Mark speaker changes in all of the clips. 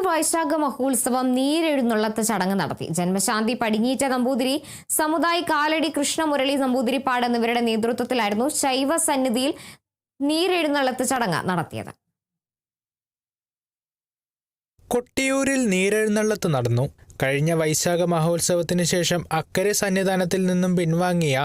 Speaker 1: വൈശാഖ മഹോത്സവം നീരെഴുന്നള്ളത്ത് ചടങ്ങ് നടത്തി. ജന്മശാന്തി പടിഞ്ഞീറ്റ നമ്പൂതിരി, സമുദായി കാലടി കൃഷ്ണമുരളി നമ്പൂതിരിപ്പാട് എന്നിവരുടെ നേതൃത്വത്തിലായിരുന്നു ശൈവ സന്നിധിയിൽ നീരെഴുന്നള്ളത്ത് ചടങ്ങ് നടത്തിയത്.
Speaker 2: കൊട്ടിയൂരിൽ നീരെഴുന്നള്ളത്ത് നടന്നു. കഴിഞ്ഞ വൈശാഖ മഹോത്സവത്തിന് ശേഷം അക്കരെ സന്നിധാനത്തിൽ നിന്നും പിൻവാങ്ങിയ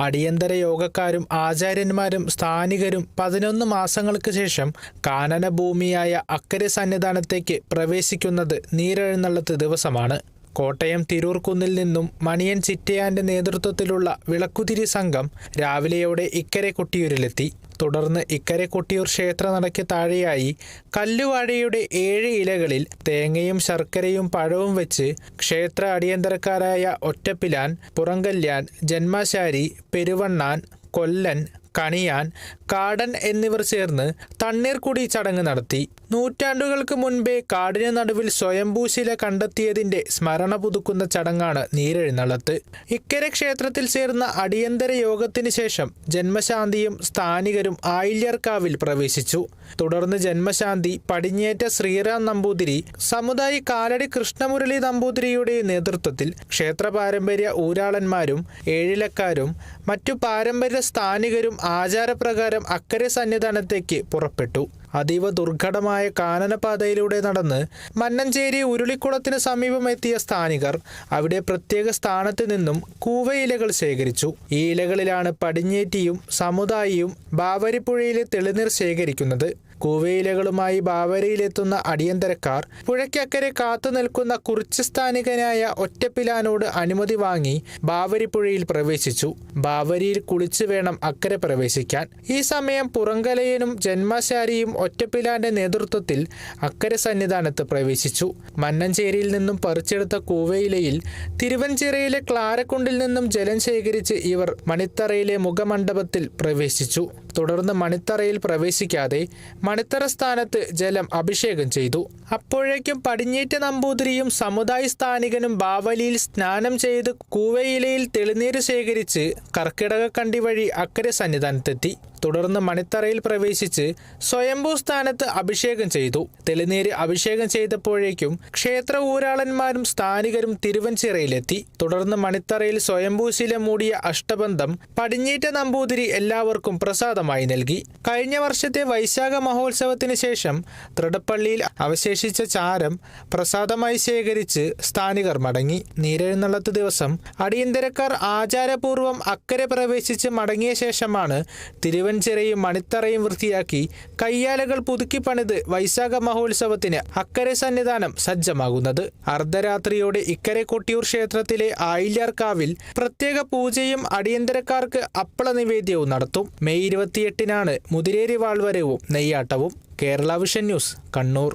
Speaker 2: അടിയന്തര യോഗക്കാരും ആചാര്യന്മാരും സ്ഥാനികരും 11 മാസങ്ങൾക്ക് ശേഷം കാനനഭൂമിയായ അക്കരെ സന്നിധാനത്തേക്ക് പ്രവേശിക്കുന്നത് നീരെഴുന്നള്ളത്ത് ദിവസമാണ്. കോട്ടയം തിരൂർക്കുന്നിൽ നിന്നും മണിയൻ ചിറ്റയാന്റെ നേതൃത്വത്തിലുള്ള വിളക്കുതിരി സംഘം രാവിലെയോടെ ഇക്കരെ കൊട്ടിയൂരിലെത്തി. തുടർന്ന് ഇക്കരെ കൊട്ടിയൂർ ക്ഷേത്രനടയ്ക്ക് താഴെയായി കല്ലുവാഴയുടെ 7 ഇലകളിൽ തേങ്ങയും ശർക്കരയും പഴവും വെച്ച് ക്ഷേത്ര അടിയന്തരക്കാരായ ഒറ്റപ്പിലാൻ, പുറങ്കല്യാൻ, ജന്മാശാരി, പെരുവണ്ണാൻ, കൊല്ലൻ, കണിയാൻ, കാടൻ എന്നിവർ ചേർന്ന് തണ്ണീർക്കുടി ചടങ്ങ് നടത്തി. നൂറ്റാണ്ടുകൾക്ക് മുൻപേ കാടിന് നടുവിൽ സ്വയംഭൂശില കണ്ടെത്തിയതിന്റെ സ്മരണ പുതുക്കുന്ന ചടങ്ങാണ് നീരെഴുന്നള്ളത്ത്. ഇക്കരെ ക്ഷേത്രത്തിൽ ചേർന്ന അടിയന്തര യോഗത്തിന് ശേഷം ജന്മശാന്തിയും സ്ഥാനികരും ആയില്യർക്കാവിൽ പ്രവേശിച്ചു. തുടർന്ന് ജന്മശാന്തി പടിഞ്ഞേറ്റ ശ്രീറാം നമ്പൂതിരി, സമുദായി കാലടി കൃഷ്ണമുരളി നമ്പൂതിരിയുടെ നേതൃത്വത്തിൽ ക്ഷേത്ര പാരമ്പര്യ ഊരാളന്മാരും ഏഴിലക്കാരും മറ്റു പാരമ്പര്യ സ്ഥാനികരും ആചാരപ്രകാരം അക്കരെ സന്നിധാനത്തേക്ക് പുറപ്പെട്ടു. അതീവ ദുർഘടമായ കാനനപാതയിലൂടെ നടന്ന് മന്നഞ്ചേരി ഉരുളിക്കുളത്തിന് സമീപം എത്തിയ സ്ഥാനികർ അവിടെ പ്രത്യേക സ്ഥാനത്ത് നിന്നും കൂവയിലകൾ ശേഖരിച്ചു. ഈ ഇലകളിലാണ് പടിഞ്ഞേറ്റിയും സമുദായിയും ബാവരിപ്പുഴയിലെ തെളിനീർ ശേഖരിക്കുന്നത്. കൂവയിലകളുമായി ബാവരിയിലെത്തുന്ന അടിയന്തരക്കാർ പുഴയ്ക്കക്കരെ കാത്തു നിൽക്കുന്ന കുറിച്ച് സ്ഥാനികനായ ഒറ്റപ്പിലാനോട് അനുമതി വാങ്ങി ബാവരിപ്പുഴയിൽ പ്രവേശിച്ചു. ബാവരിയിൽ കുളിച്ചു വേണം അക്കരെ പ്രവേശിക്കാൻ. ഈ സമയം പുറങ്കലയനും ജന്മാശാരിയും ഒറ്റപ്പിലാന്റെ നേതൃത്വത്തിൽ അക്കരെ സന്നിധാനത്ത് പ്രവേശിച്ചു. മന്നഞ്ചേരിയിൽ നിന്നും പറിച്ചെടുത്ത കൂവയിലയിൽ തിരുവഞ്ചിറയിലെ ക്ലാരക്കുണ്ടിൽ നിന്നും ജലം ശേഖരിച്ച് ഇവർ മണിത്തറയിലെ മുഖമണ്ഡപത്തിൽ പ്രവേശിച്ചു. തുടർന്ന് മണിത്തറയിൽ പ്രവേശിക്കാതെ മണിത്തറ സ്ഥാനത്ത് ജലം അഭിഷേകം ചെയ്തു. അപ്പോഴേക്കും പടിഞ്ഞേറ്റ നമ്പൂതിരിയും സമുദായ സ്ഥാനികനും ബാവലിയിൽ സ്നാനം ചെയ്ത് കൂവയിലയിൽ തെളിനീര് ശേഖരിച്ച് കർക്കിടകക്കണ്ടി വഴി അക്കരെ സന്നിധാനത്തെത്തി. തുടർന്ന് മണിത്തറയിൽ പ്രവേശിച്ച് സ്വയംഭൂ സ്ഥാനത്ത് അഭിഷേകം ചെയ്തു. തെളിനീര് അഭിഷേകം ചെയ്തപ്പോഴേക്കും ക്ഷേത്ര ഊരാളന്മാരും സ്ഥാനികരും തിരുവഞ്ചിറയിലെത്തി. തുടർന്ന് മണിത്തറയിൽ സ്വയംഭൂശില മൂടിയ അഷ്ടബന്ധം പടിഞ്ഞേറ്റ നമ്പൂതിരി എല്ലാവർക്കും പ്രസാദമായി നൽകി. കഴിഞ്ഞ വർഷത്തെ വൈശാഖ മഹോത്സവത്തിന് ശേഷം തൃടപ്പള്ളിയിൽ അവശേഷിച്ച ചാരം പ്രസാദമായി ശേഖരിച്ച് സ്ഥാനികർ മടങ്ങി. നീരെഴുന്നള്ളത്ത് ദിവസം അടിയന്തരക്കാർ ആചാരപൂർവ്വം അക്കരെ പ്രവേശിച്ച് മടങ്ങിയ ശേഷമാണ് തിരുവഞ്ചിറയും മണിത്തറയും വൃത്തിയാക്കി കയ്യാലകൾ പുതുക്കി പണിത് വൈശാഖ മഹോത്സവത്തിന് അക്കരെ സന്നിധാനം സജ്ജമാകുന്നത്. അർദ്ധരാത്രിയോടെ ഇക്കരെ കൊട്ടിയൂർ ക്ഷേത്രത്തിലെ ആയില്യർക്കാവിൽ പ്രത്യേക പൂജയും അടിയന്തരക്കാർക്ക് അപ്പള നിവേദ്യവും നടത്തും. മെയ് 28-നാണ് മുതിരേരി വാൾവരവും നെയ്യാട്ടവും. Kerala vision news, Kannur.